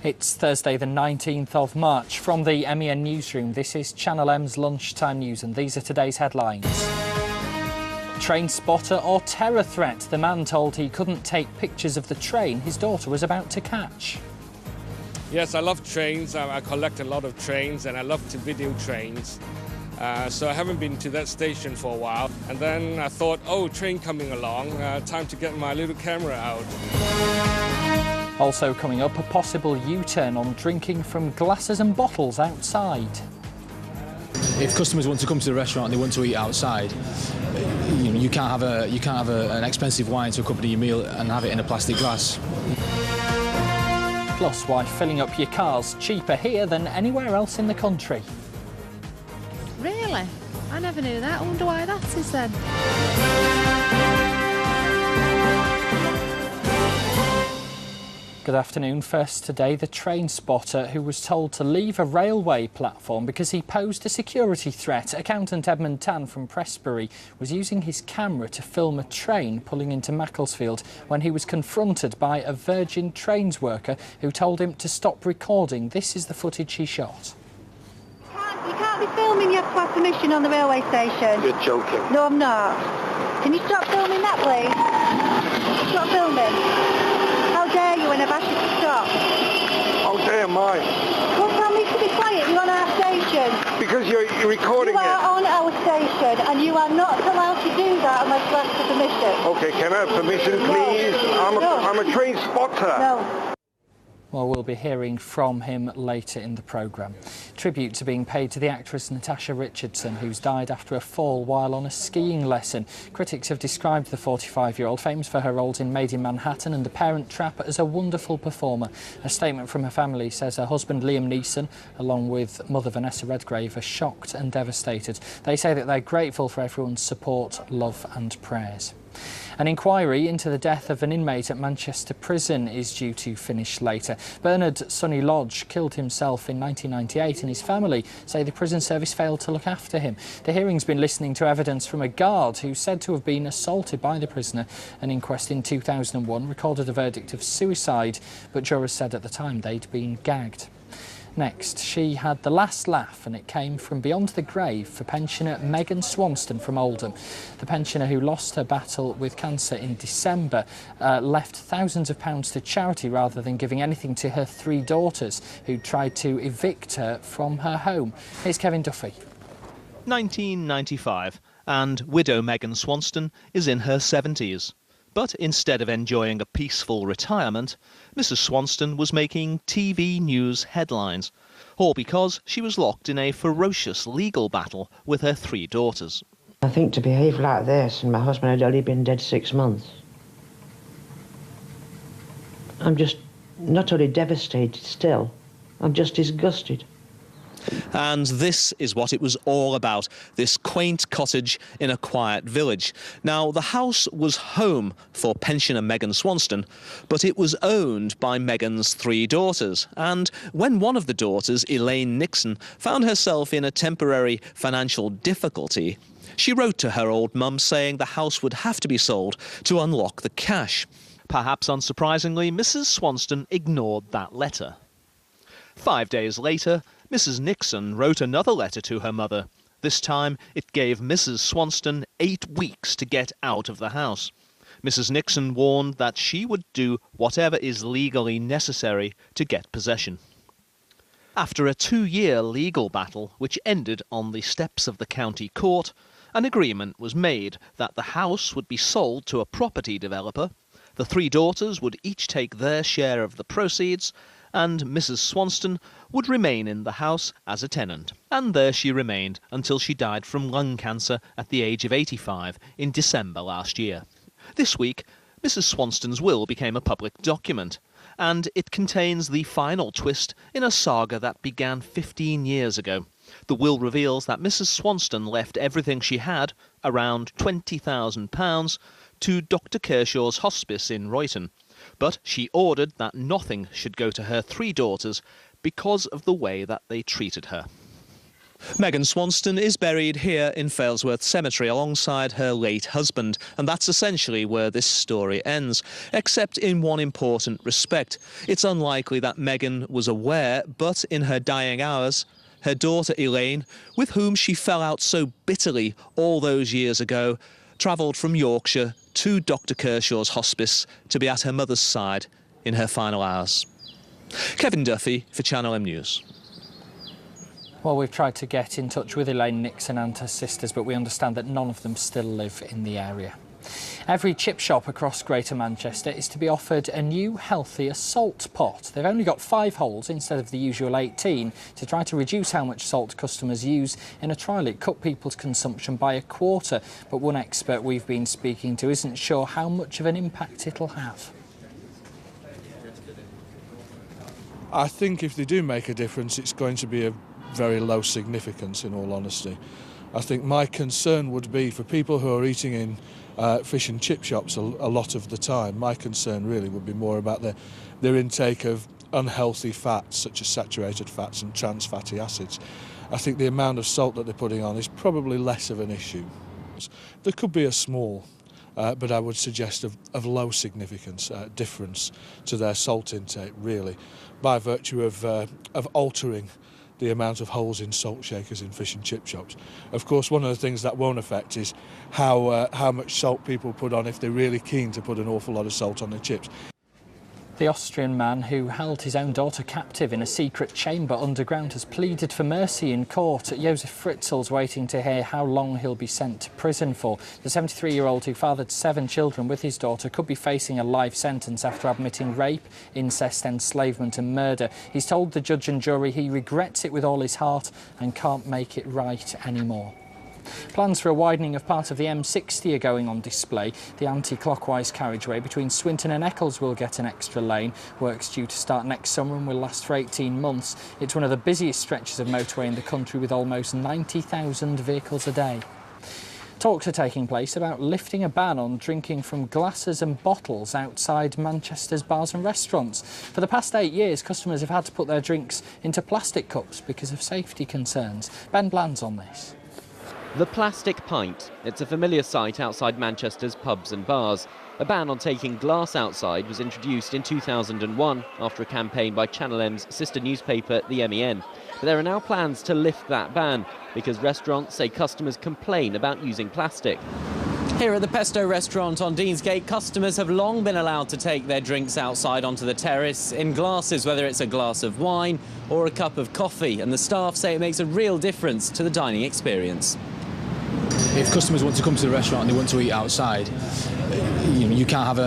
It's Thursday the 19th of March. From the MEN newsroom, this is Channel M's Lunchtime News, and these are today's headlines. Train spotter or terror threat? The man told he couldn't take pictures of the train his daughter was about to catch. Yes, I love trains. I collect a lot of trains and I love to video trains. So I haven't been to that station for a while. And then I thought, oh, train coming along, time to get my little camera out. Also coming up, a possible U-turn on drinking from glasses and bottles outside. If customers want to come to the restaurant and they want to eat outside, you can't have an expensive wine to accompany your meal and have it in a plastic glass. Plus, why filling up your car's cheaper here than anywhere else in the country. Really? I never knew that. I wonder why that is then. Good afternoon. First today, the train spotter who was told to leave a railway platform because he posed a security threat. Accountant Edmund Tan from Prestbury was using his camera to film a train pulling into Macclesfield when he was confronted by a Virgin Trains worker who told him to stop recording. This is the footage he shot. You can't be filming, you have to have permission on the railway station. You're joking. No, I'm not. Can you stop filming that, please? Stop filming. How dare you when I've asked you to stop? How dare I? Don't tell me to be quiet, you're on our station. Because you're recording You are it. on our station and you are not allowed to do that unless you ask for permission. Okay, can I have permission, please? No. I'm a train spotter. No. Well, we'll be hearing from him later in the programme. Tributes are being paid to the actress Natasha Richardson, who's died after a fall while on a skiing lesson. Critics have described the 45-year-old, famous for her roles in Made in Manhattan and The Parent Trap, as a wonderful performer. A statement from her family says her husband Liam Neeson, along with mother Vanessa Redgrave, are shocked and devastated. They say that they're grateful for everyone's support, love and prayers. An inquiry into the death of an inmate at Manchester Prison is due to finish later. Bernard Sonny Lodge killed himself in 1998 and his family say the prison service failed to look after him. The hearing's been listening to evidence from a guard who's said to have been assaulted by the prisoner. An inquest in 2001 recorded a verdict of suicide, but jurors said at the time they'd been gagged. Next, she had the last laugh, and it came from beyond the grave for pensioner Megan Swanston from Oldham. The pensioner, who lost her battle with cancer in December, left thousands of pounds to charity rather than giving anything to her three daughters, who tried to evict her from her home. Here's Kevin Duffy. 1995, and widow Megan Swanston is in her 70s. But instead of enjoying a peaceful retirement, Mrs. Swanston was making TV news headlines, all because she was locked in a ferocious legal battle with her three daughters. I think to behave like this, and my husband had only been dead 6 months, I'm just not only devastated still, I'm just disgusted. And this is what it was all about, this quaint cottage in a quiet village. Now, the house was home for pensioner Megan Swanston, but it was owned by Megan's three daughters. And when one of the daughters, Elaine Nixon, found herself in a temporary financial difficulty, she wrote to her old mum saying the house would have to be sold to unlock the cash. Perhaps unsurprisingly, Mrs. Swanston ignored that letter. 5 days later, Mrs. Nixon wrote another letter to her mother. This time, it gave Mrs. Swanston 8 weeks to get out of the house. Mrs. Nixon warned that she would do whatever is legally necessary to get possession. After a 2-year legal battle, which ended on the steps of the county court, an agreement was made that the house would be sold to a property developer, the three daughters would each take their share of the proceeds, and Mrs. Swanston would remain in the house as a tenant. And there she remained until she died from lung cancer at the age of 85 in December last year. This week, Mrs. Swanston's will became a public document, and it contains the final twist in a saga that began 15 years ago. The will reveals that Mrs. Swanston left everything she had, around £20,000, to Dr. Kershaw's hospice in Royton. But she ordered that nothing should go to her three daughters because of the way that they treated her. Megan Swanston is buried here in Failsworth Cemetery alongside her late husband, and that's essentially where this story ends, except in one important respect. It's unlikely that Megan was aware, but in her dying hours, her daughter Elaine, with whom she fell out so bitterly all those years ago, travelled from Yorkshire to Dr. Kershaw's hospice to be at her mother's side in her final hours. Kevin Duffy for Channel M News. Well, we've tried to get in touch with Elaine Nixon and her sisters, but we understand that none of them still live in the area. Every chip shop across Greater Manchester is to be offered a new, healthier salt pot. They've only got 5 holes instead of the usual 18 to try to reduce how much salt customers use. In a trial, it cut people's consumption by 1/4. But one expert we've been speaking to isn't sure how much of an impact it'll have. I think if they do make a difference, it's going to be a very low significance, in all honesty. I think my concern would be for people who are eating in fish and chip shops a lot of the time. My concern really would be more about their intake of unhealthy fats, such as saturated fats and trans fatty acids. I think the amount of salt that they're putting on is probably less of an issue. There could be a small, but I would suggest of low significance difference to their salt intake, really, by virtue of altering the amount of holes in salt shakers in fish and chip shops. Of course, one of the things that won't affect is how much salt people put on if they're really keen to put an awful lot of salt on their chips. The Austrian man who held his own daughter captive in a secret chamber underground has pleaded for mercy in court. Josef Fritzl's waiting to hear how long he'll be sent to prison for. The 73-year-old who fathered 7 children with his daughter could be facing a life sentence after admitting rape, incest, enslavement and murder. He's told the judge and jury he regrets it with all his heart and can't make it right anymore. Plans for a widening of part of the M60 are going on display. The anti-clockwise carriageway between Swinton and Eccles will get an extra lane. Work's due to start next summer and will last for 18 months. It's one of the busiest stretches of motorway in the country, with almost 90,000 vehicles a day. Talks are taking place about lifting a ban on drinking from glasses and bottles outside Manchester's bars and restaurants. For the past 8 years, customers have had to put their drinks into plastic cups because of safety concerns. Ben Bland's on this. The Plastic Pint. It's a familiar sight outside Manchester's pubs and bars. A ban on taking glass outside was introduced in 2001 after a campaign by Channel M's sister newspaper, the MEN. But there are now plans to lift that ban because restaurants say customers complain about using plastic. Here at the Pesto restaurant on Deansgate, customers have long been allowed to take their drinks outside onto the terrace in glasses, whether it's a glass of wine or a cup of coffee, and the staff say it makes a real difference to the dining experience. If customers want to come to the restaurant and they want to eat outside, you can't have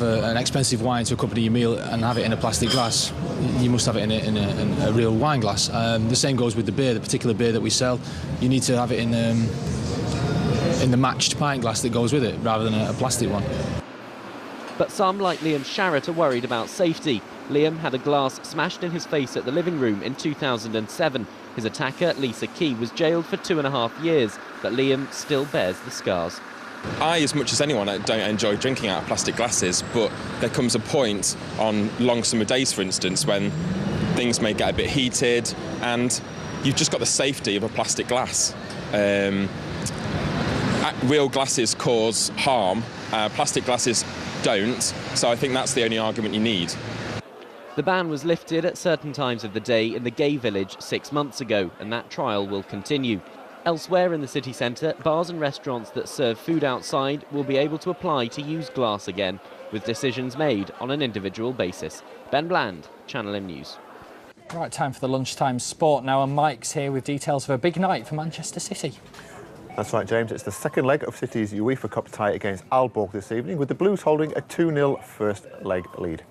an expensive wine to accompany your meal and have it in a plastic glass. You must have it in a real wine glass. The same goes with the beer. The particular beer that we sell, you need to have it in the matched pint glass that goes with it, rather than a plastic one. But some, like Liam Sharrett, are worried about safety. Liam had a glass smashed in his face at the living room in 2007. His attacker, Lisa Key, was jailed for 2.5 years, but Liam still bears the scars. I, as much as anyone, don't enjoy drinking out of plastic glasses, but there comes a point on long summer days, for instance, when things may get a bit heated and you've just got the safety of a plastic glass. Real glasses cause harm, plastic glasses don't, so I think that's the only argument you need. The ban was lifted at certain times of the day in the gay village 6 months ago, and that trial will continue. Elsewhere in the city centre, bars and restaurants that serve food outside will be able to apply to use glass again, with decisions made on an individual basis. Ben Bland, Channel M News. Right, time for the lunchtime sport now, and Mike's here with details of a big night for Manchester City. That's right, James. It's the second leg of City's UEFA Cup tie against Aalborg this evening, with the Blues holding a 2-0 first leg lead.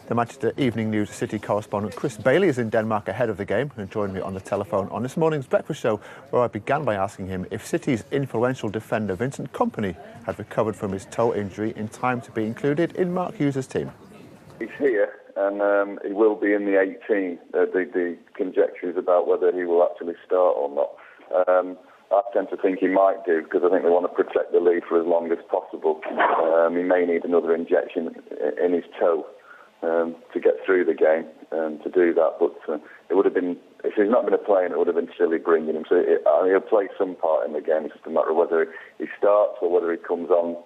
The Manchester Evening News City correspondent Chris Bailey is in Denmark ahead of the game and joined me on the telephone on this morning's breakfast show, where I began by asking him if City's influential defender Vincent Kompany had recovered from his toe injury in time to be included in Mark Hughes' team. He's here and he will be in the 18. The conjecture is about whether he will actually start or not. I tend to think he might do, because I think they want to protect the lead for as long as possible. He may need another injection in his toe. to get through the game to do that. But it would have been, if he's not going to play, it would have been silly bringing him. So he'll play some part in the game. It's just a matter of whether he starts or whether he comes on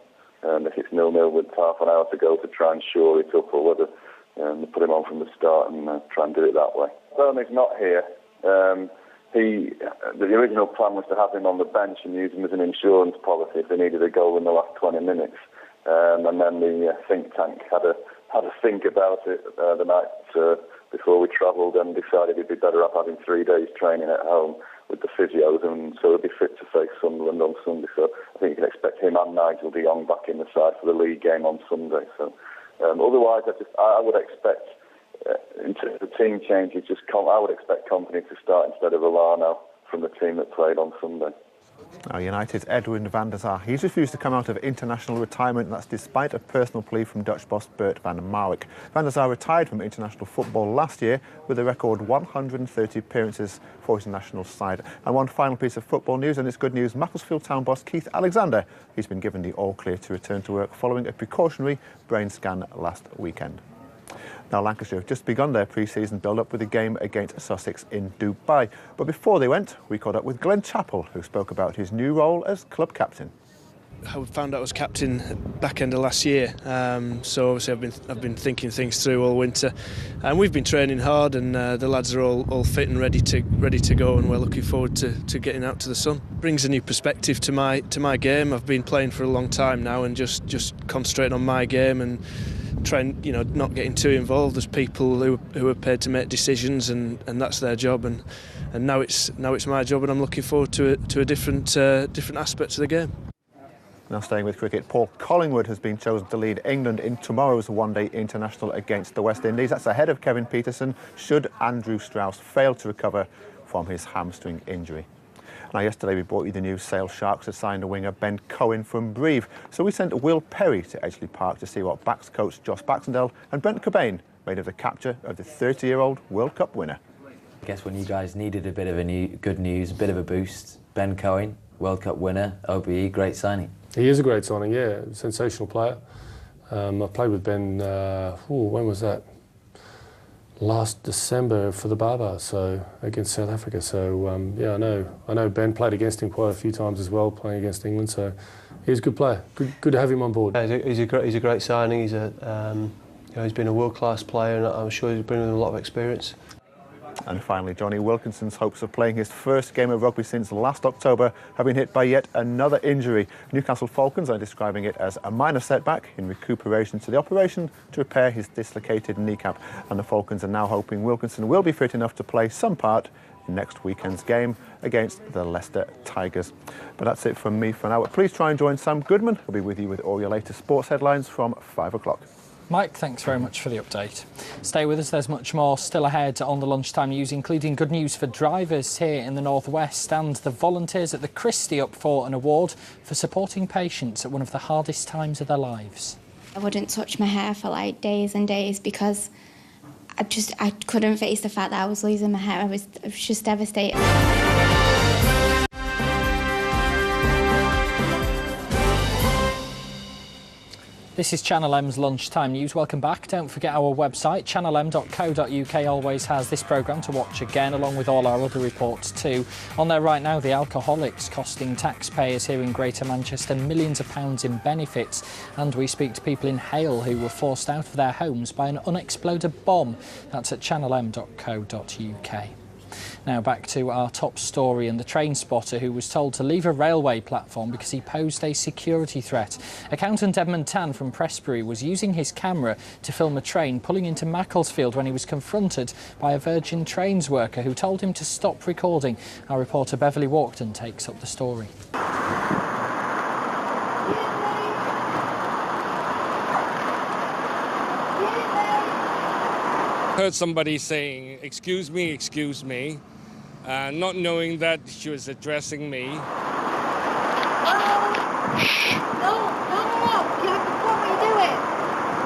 if it's 0-0 with half an hour to go to try and shore it up, or whether they put him on from the start and try and do it that way. Burnley's not here. The original plan was to have him on the bench and use him as an insurance policy if they needed a goal in the last 20 minutes. And then the think tank had a think about it the night before we travelled and decided it'd be better off having 3 days training at home with the physios, and so he'll be fit to face Sunderland on Sunday. So I think you can expect him and Nigel de Jong back in the side for the league game on Sunday. So otherwise, I would expect in terms of team changes, I would expect Company to start instead of Alano from the team that played on Sunday. Now, United's Edwin van der Sar, he's refused to come out of international retirement, and that's despite a personal plea from Dutch boss Bert van Marwijk. Van der Sar retired from international football last year with a record 130 appearances for his national side. And one final piece of football news, and it's good news. Macclesfield Town boss Keith Alexander, he's been given the all-clear to return to work following a precautionary brain scan last weekend. Now, Lancashire have just begun their pre-season build-up with a game against Sussex in Dubai. But before they went, we caught up with Glenn Chappell, who spoke about his new role as club captain. I found out I was captain back end of last year, so obviously I've been thinking things through all winter, and we've been training hard, and the lads are all fit and ready to go, and we're looking forward to getting out to the sun. Brings a new perspective to my game. I've been playing for a long time now, and just concentrating on my game and trying, not getting too involved. There's people who are paid to make decisions, and that's their job, and now it's my job, and I'm looking forward to a different aspects of the game. Now, staying with cricket, Paul Collingwood has been chosen to lead England in tomorrow's one-day international against the West Indies. That's ahead of Kevin Peterson, should Andrew Strauss fail to recover from his hamstring injury. Now, yesterday we brought you the news Sale Sharks had signed a winger Ben Cohen from Breve. So we sent Will Perry to Edgeley Park to see what backs coach Josh Baxendale and Brent Cobain made of the capture of the 30-year-old World Cup winner. I guess when you guys needed a bit of good news, a bit of a boost, Ben Cohen, World Cup winner, OBE, great signing. He is a great signing, yeah, sensational player. I played with Ben, when was that? Last December for the Barbars, so against South Africa. So yeah, I know Ben, played against him quite a few times as well, playing against England. So he's a good player. Good to have him on board. Yeah, he's a great signing. He's been a world-class player, and I'm sure he's bringing a lot of experience. And finally, Johnny Wilkinson's hopes of playing his first game of rugby since last October have been hit by yet another injury. Newcastle Falcons are describing it as a minor setback in recuperation to the operation to repair his dislocated kneecap. And the Falcons are now hoping Wilkinson will be fit enough to play some part in next weekend's game against the Leicester Tigers. But that's it from me for now. Please try and join Sam Goodman. He'll be with you with all your latest sports headlines from 5 o'clock. Mike, thanks very much for the update. Stay with us, there's much more still ahead on the Lunchtime News, including good news for drivers here in the northwest, and the volunteers at the Christie up for an award for supporting patients at one of the hardest times of their lives. I wouldn't touch my hair for like days and days because I couldn't face the fact that I was losing my hair. I was just devastated. This is Channel M's Lunchtime News. Welcome back. Don't forget our website, channelm.co.uk, always has this programme to watch again, along with all our other reports too. On there right now, the alcoholics costing taxpayers here in Greater Manchester millions of pounds in benefits. And we speak to people in Hale who were forced out of their homes by an unexploded bomb. That's at channelm.co.uk. Now back to our top story, and the train spotter who was told to leave a railway platform because he posed a security threat. Accountant Edmund Tan from Prestbury was using his camera to film a train pulling into Macclesfield when he was confronted by a Virgin Trains worker who told him to stop recording. Our reporter Beverly Walkden takes up the story. Heard somebody saying, excuse me, not knowing that she was addressing me. No. You have to stop what you're doing.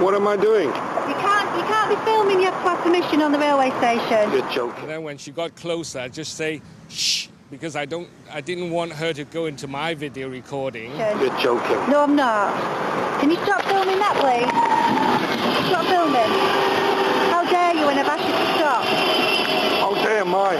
What am I doing? You can't be filming. You have to have permission on the railway station. You're joking. And then when she got closer, I just say, shh, because I didn't want her to go into my video recording. You're joking. No, I'm not. Can you stop filming that, please? Stop filming. dare you when I've asked you to stop? How dare my?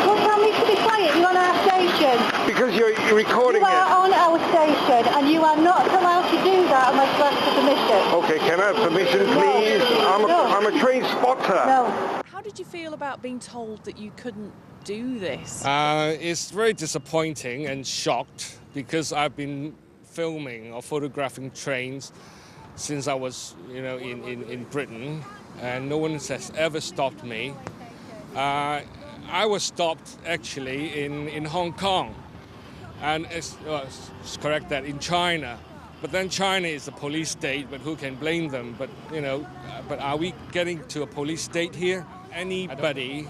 Well, tell me to be quiet. You're on our station. Because you're recording You are on our station, and you are not allowed to do that unless you ask for permission. Okay, can I have permission, please? I'm a train spotter. No. How did you feel about being told that you couldn't do this? It's very disappointing and shocked because I've been filming or photographing trains since I was, in Britain, and no one has ever stopped me. I was stopped actually in Hong Kong, and it's correct that in China, but then China is a police state, but who can blame them? But but are we getting to a police state here? Anybody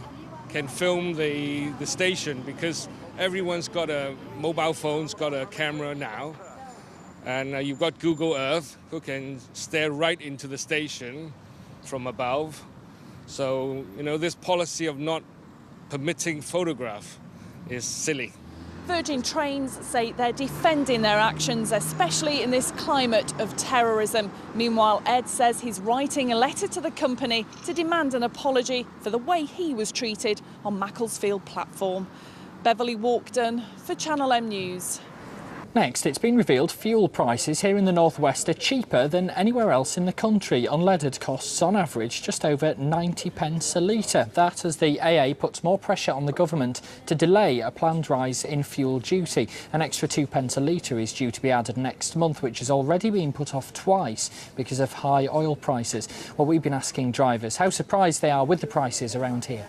can film the station because everyone's got a mobile phone's got a camera now, and you've got Google Earth who can stare right into the station from above. So this policy of not permitting photograph is silly. Virgin Trains say they're defending their actions, especially in this climate of terrorism. Meanwhile, Ed says he's writing a letter to the company to demand an apology for the way he was treated on Macclesfield platform. Beverly Walkden for Channel M News. Next, it's been revealed fuel prices here in the northwest are cheaper than anywhere else in the country. Unleaded costs on average just over 90 pence a litre. That as the AA puts more pressure on the government to delay a planned rise in fuel duty. An extra 2 pence a litre is due to be added next month, which has already been put off twice because of high oil prices. Well, we've been asking drivers how surprised they are with the prices around here.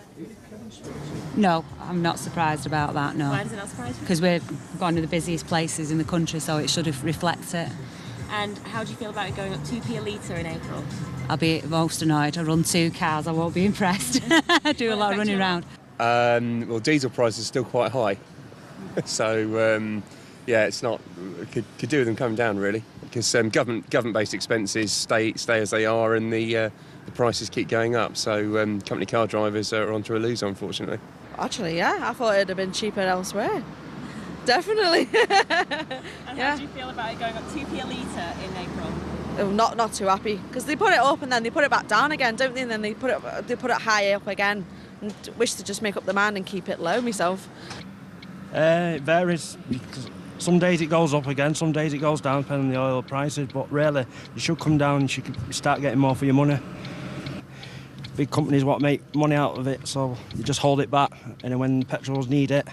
No, I'm not surprised about that, no. Why does it not surprise you? Because we're one of the busiest places in the country, so it should reflect it. And how do you feel about it going up 2p a litre in April? I'll be most annoyed. I run 2 cars, I won't be impressed. I do a lot of running around. Well, diesel prices are still quite high. So, yeah, it's not... Could do with them coming down, really. Because government-based expenses stay as they are, and the prices keep going up. So company car drivers are onto a loser, unfortunately. Actually, yeah, I thought it'd have been cheaper elsewhere. Definitely. And how do you feel about it going up 2p a litre in April? Oh, not too happy, because they put it up and then they put it back down again, don't they? And then they put it high up again. And wish to just make up the mind and keep it low myself. It varies. Because some days it goes up again, some days it goes down, depending on the oil prices. But really, it should come down. You should start getting more for your money. Big companies want to make money out of it, so you just hold it back, and then when petrols need it,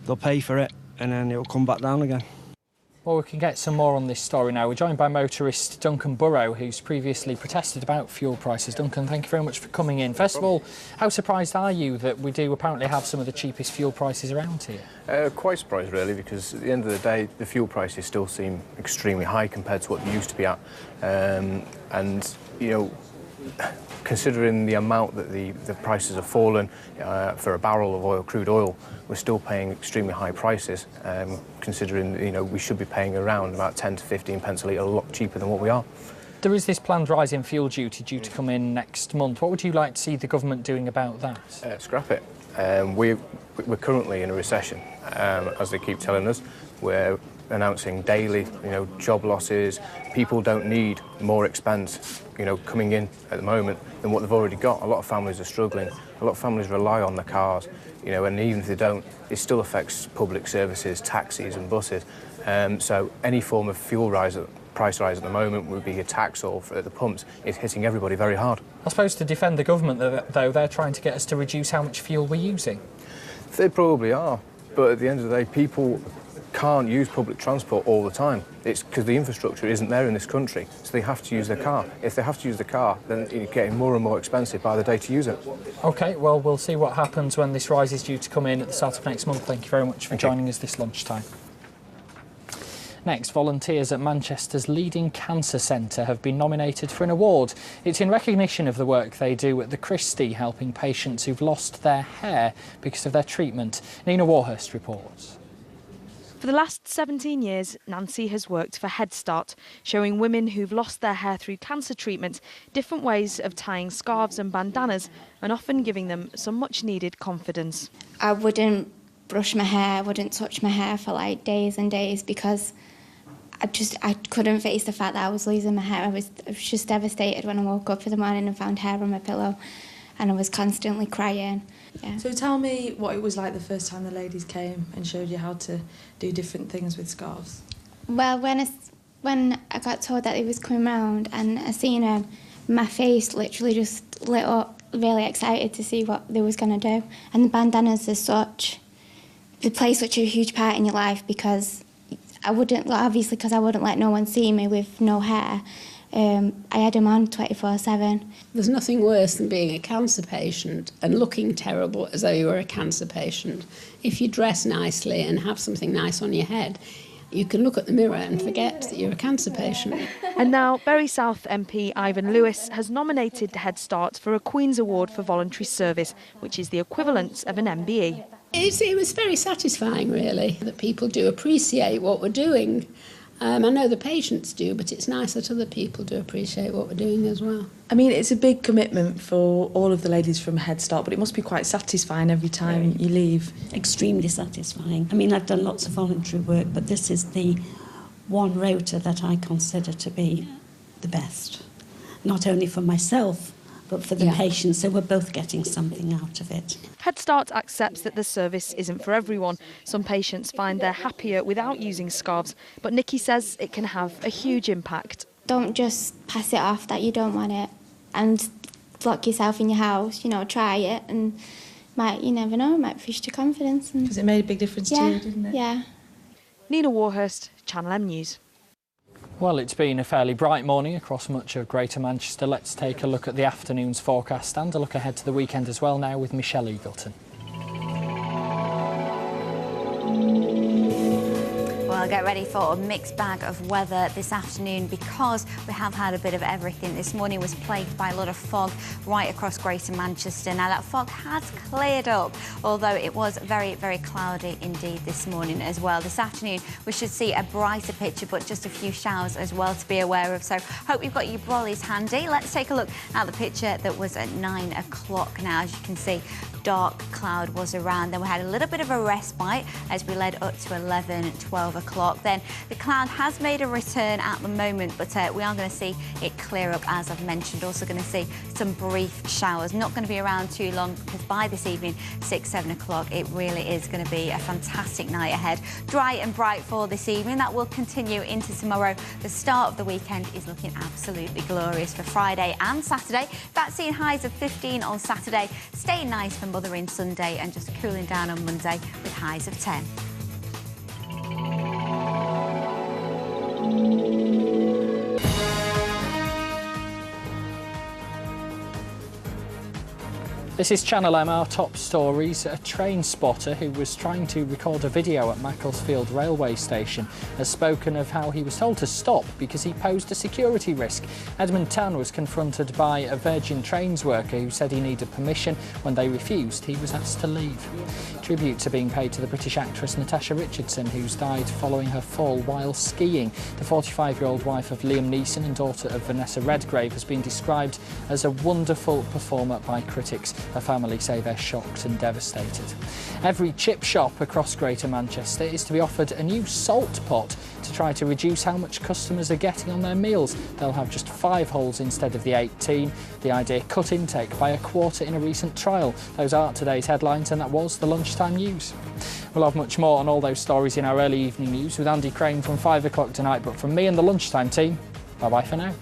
they'll pay for it, and then it'll come back down again. Well, we can get some more on this story now. We're joined by motorist Duncan Burrow, who's previously protested about fuel prices. Duncan, thank you very much for coming in. First of all, how surprised are you that we do apparently have some of the cheapest fuel prices around here? Quite surprised, really, because at the end of the day, the fuel prices still seem extremely high compared to what they used to be at. And, considering the amount that the prices have fallen for a barrel of oil, crude oil, we're still paying extremely high prices, considering, we should be paying around about 10 to 15 pence a litre, a lot cheaper than what we are. There is this planned rise in fuel duty due to come in next month. What would you like to see the government doing about that? Scrap it. We're currently in a recession, as they keep telling us. We're announcing daily, job losses. People don't need more expense, coming in at the moment than what they've already got. A lot of families are struggling. A lot of families rely on their cars, and even if they don't, it still affects public services, taxis and buses. So any form of price rise at the moment would be a tax or at the pumps. It's hitting everybody very hard. I suppose to defend the government, though, they're trying to get us to reduce how much fuel we're using. They probably are, but at the end of the day, people can't use public transport all the time. It's because the infrastructure isn't there in this country, so they have to use their car. If they have to use the car, then it's getting more and more expensive by the day to use it. OK, well, we'll see what happens when this rise is due to come in at the start of next month. Thank you very much for joining us this lunchtime. Next, volunteers at Manchester's leading cancer centre have been nominated for an award. It's in recognition of the work they do at the Christie, helping patients who've lost their hair because of their treatment. Nina Warhurst reports. For the last 17 years, Nancy has worked for Head Start, showing women who've lost their hair through cancer treatment different ways of tying scarves and bandanas, and often giving them some much-needed confidence. I wouldn't brush my hair, I wouldn't touch my hair for like days and days because I couldn't face the fact that I was losing my hair. I was just devastated when I woke up in the morning and found hair on my pillow. and I was constantly crying. Yeah. So tell me what it was like the first time the ladies came and showed you how to do different things with scarves. Well, when I got told that he was coming round and I seen him, my face literally just lit up, really excited to see what they was going to do. And the bandanas as such, they play such a huge part in your life because I wouldn't let no one see me with no hair. I had them on 24/7. There's nothing worse than being a cancer patient and looking terrible as though you were a cancer patient. If you dress nicely and have something nice on your head, you can look at the mirror and forget that you're a cancer patient. And now Bury South MP Ivan Lewis has nominated Head Start for a Queen's Award for Voluntary Service, which is the equivalent of an MBE. It was very satisfying, really, that people do appreciate what we're doing. I know the patients do, but it's nice that other people do appreciate what we're doing as well. I mean, it's a big commitment for all of the ladies from Head Start, but it must be quite satisfying every time you leave. Extremely satisfying. I mean, I've done lots of voluntary work, but this is the one rota that I consider to be the best. Not only for myself, but for the patients, so we're both getting something out of it. Head Start accepts that the service isn't for everyone. Some patients find they're happier without using scarves, but Nikki says it can have a huge impact. Don't just pass it off that you don't want it and lock yourself in your house, try it and you never know, it might boost your confidence. Because it made a big difference to you, didn't it? Yeah. Nina Warhurst, Channel M News. Well, it's been a fairly bright morning across much of Greater Manchester. Let's take a look at the afternoon's forecast and a look ahead to the weekend as well now with Michelle Eagleton. Well, get ready for a mixed bag of weather this afternoon because we have had a bit of everything. This morning was plagued by a lot of fog right across Greater Manchester. Now, that fog has cleared up, although it was very, very cloudy indeed this morning as well. This afternoon, we should see a brighter picture, but just a few showers as well to be aware of. So, hope you've got your brollies handy. Let's take a look at the picture that was at 9 o'clock now. As you can see, dark cloud was around. Then we had a little bit of a respite as we led up to 11 and 12 o'clock. Then the cloud has made a return at the moment, but we are going to see it clear up, as I've mentioned. Also going to see some brief showers. Not going to be around too long because by this evening, 6, 7 o'clock, it really is going to be a fantastic night ahead. Dry and bright for this evening. That will continue into tomorrow. The start of the weekend is looking absolutely glorious for Friday and Saturday. That's seeing highs of 15 on Saturday, staying nice for Mothering Sunday and just cooling down on Monday with highs of 10. This is Channel M, our top stories. A train spotter who was trying to record a video at Macclesfield railway station has spoken of how he was told to stop because he posed a security risk. Edmund Tan was confronted by a Virgin Trains worker who said he needed permission. When they refused, he was asked to leave. Tributes are being paid to the British actress Natasha Richardson, who's died following her fall while skiing. The 45-year-old wife of Liam Neeson and daughter of Vanessa Redgrave has been described as a wonderful performer by critics. Her family say they're shocked and devastated. Every chip shop across Greater Manchester is to be offered a new salt pot to try to reduce how much customers are getting on their meals. They'll have just 5 holes instead of the 18. The idea cut intake by a quarter in a recent trial. Those are today's headlines, and that was the Lunchtime News. We'll have much more on all those stories in our early evening news with Andy Crane from 5 o'clock tonight, but from me and the Lunchtime team, bye-bye for now.